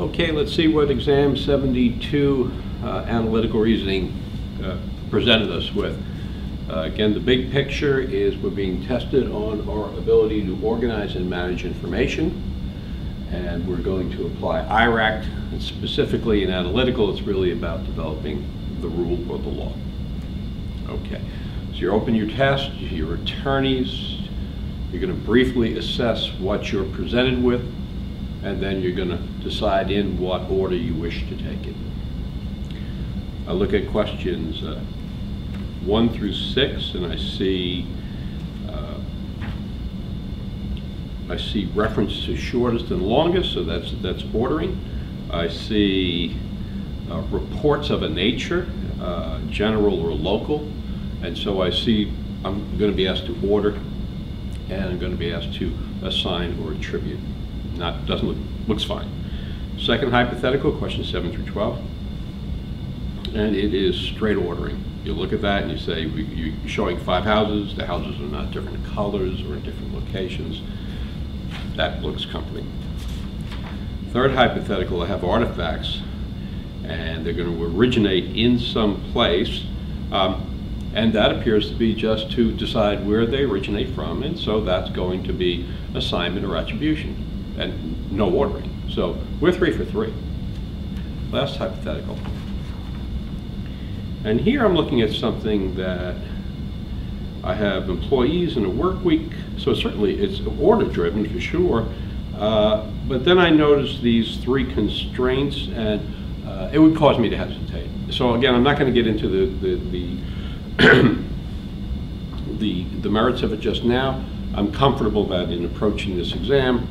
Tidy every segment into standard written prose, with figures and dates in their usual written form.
Okay, let's see what exam 72 analytical reasoning presented us with. Again, the big picture is we're being tested on our ability to organize and manage information, and we're going to apply IRACT. And specifically in analytical, it's really about developing the rule or the law. Okay, so you open your test, your attorneys, you're going to briefly assess what you're presented with, and then you're going to decide in what order you wish to take it. I look at questions 1 through 6, and I see reference to shortest and longest, so that's ordering. I see reports of a nature, general or local, and so I see I'm going to be asked to order, and I'm going to be asked to assign or attribute. Looks fine. Second hypothetical, questions 7 through 12, and it is straight ordering. You look at that and you say, you're showing 5 houses. The houses are not different colors or in different locations. That looks comforting. Third hypothetical, I have artifacts, and they're going to originate in some place, and that appears to be just to decide where they originate from, and so that's going to be assignment or attribution, and no ordering. So we're 3 for 3. Last hypothetical. And here I'm looking at something that I have employees in a work week, so certainly it's order driven for sure, but then I notice these 3 constraints, and it would cause me to hesitate. So again, I'm not going to get into the merits of it just now. I'm comfortable that in approaching this exam,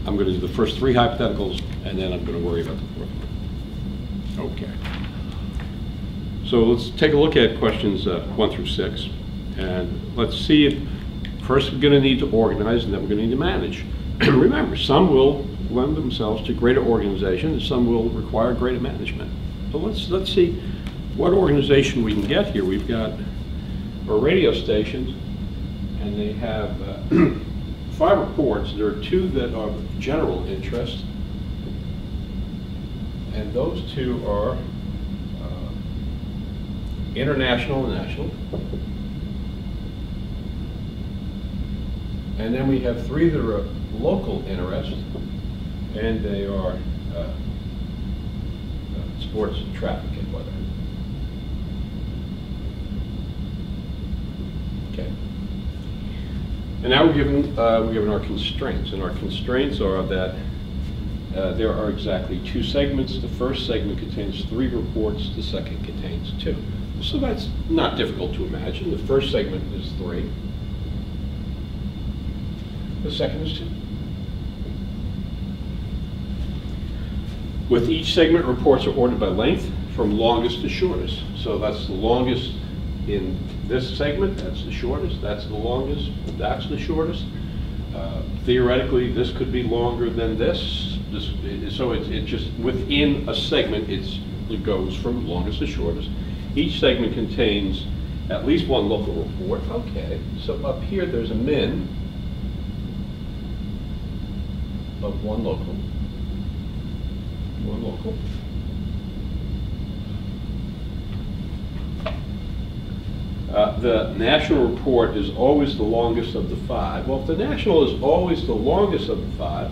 I'm going to do the first 3 hypotheticals, and then I'm going to worry about the 4th one. Okay. So let's take a look at questions 1 through 6, and let's see if first we're going to need to organize, and then we're going to need to manage. Remember, some will lend themselves to greater organization, and some will require greater management. So let's see what organization we can get here. We've got our radio stations, and they have 5 reports. There are 2 that are of general interest, and those 2 are international and national. And then we have 3 that are of local interest, and they are sports, traffic, and weather. Okay. And now we're given our constraints, and our constraints are that there are exactly 2 segments. The first segment contains 3 reports. The second contains 2. So that's not difficult to imagine. The first segment is 3. The second is 2. With each segment, reports are ordered by length from longest to shortest. So that's the longest in this segment, that's the shortest, that's the longest, that's the shortest. Theoretically, this could be longer than this. So it just, within a segment, it goes from longest to shortest. Each segment contains at least 1 local report. Okay, so up here there's a min of 1 local. 1 local. The national report is always the longest of the 5. Well, if the national is always the longest of the 5,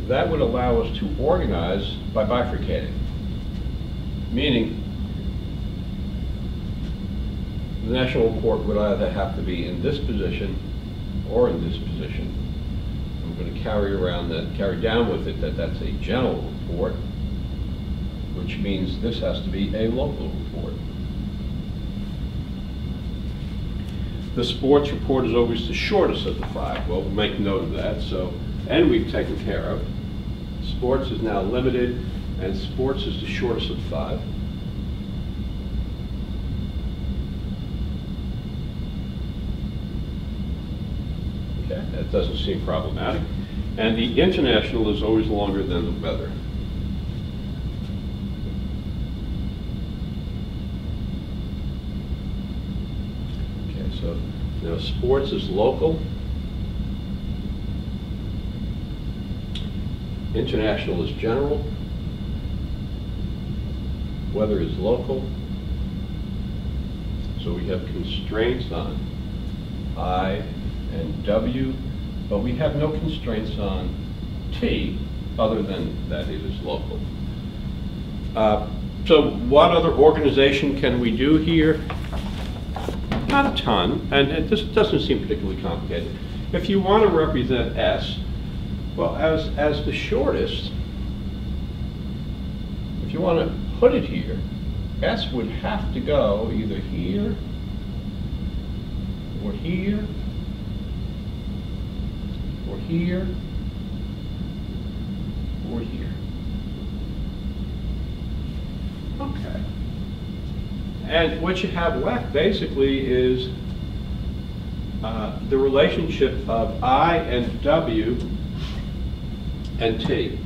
that would allow us to organize by bifurcating. Meaning, the national report would either have to be in this position or in this position. I'm going to carry down with it that that's a general report, which means this has to be a local report. The sports report is always the shortest of the 5. Well, we'll make note of that. So, and we've taken care of. Sports is now limited, and sports is the shortest of the 5. Okay, that doesn't seem problematic. And the international is always longer than the weather. So, sports is local, international is general, weather is local. So we have constraints on I and W, but we have no constraints on T other than that it is local. So what other organization can we do here? Not a ton, and this doesn't seem particularly complicated. If you want to represent S, well, as the shortest, if you want to put it here, S would have to go either here, or here, or here, or here. Okay. And what you have left basically is the relationship of I and W and T.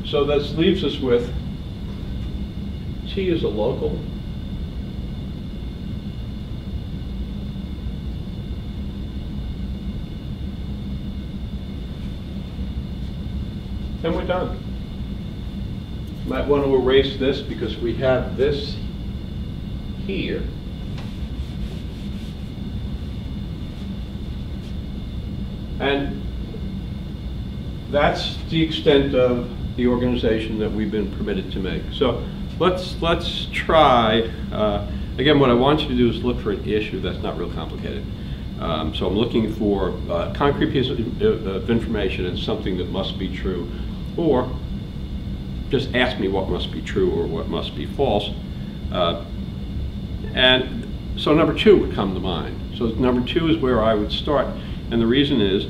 So this leaves us with T is a local. And we're done. Might want to erase this because we have this here. And that's the extent of the organization that we've been permitted to make. So let's try, again, what I want you to do is look for an issue that's not real complicated. So I'm looking for a concrete piece of information and something that must be true, or just ask me what must be true or what must be false. And so number 2 would come to mind. So number 2 is where I would start. And the reason is,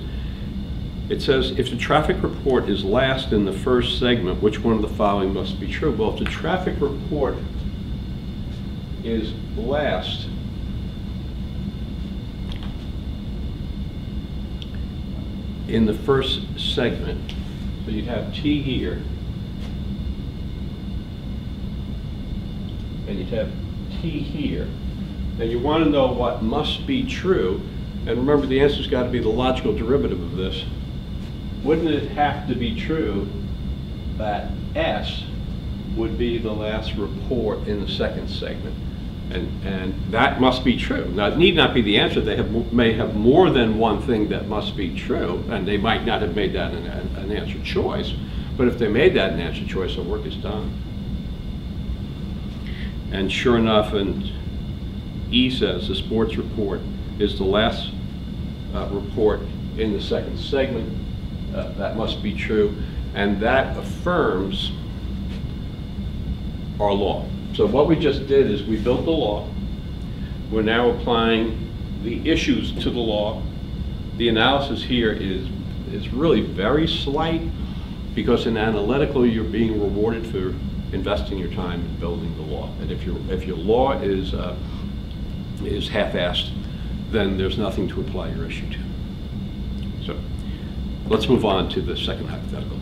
it says if the traffic report is last in the first segment, which one of the following must be true? Well, if the traffic report is last in the first segment, so you'd have T here, and you'd have T here, and you want to know what must be true, and remember the answer's got to be the logical derivative of this. Wouldn't it have to be true that S would be the last report in the second segment? And that must be true. Now, it need not be the answer. They may have more than one thing that must be true, and they might not have made that an answer choice. But if they made that an answer choice, the work is done. And sure enough, and E says the sports report is the last report in the second segment. That must be true, and that affirms our law. So what we just did is we built the law. We're now applying the issues to the law. The analysis here is really very slight, because in analytical you're being rewarded for investing your time in building the law. And if your law is half-assed, then there's nothing to apply your issue to. So let's move on to the second hypothetical.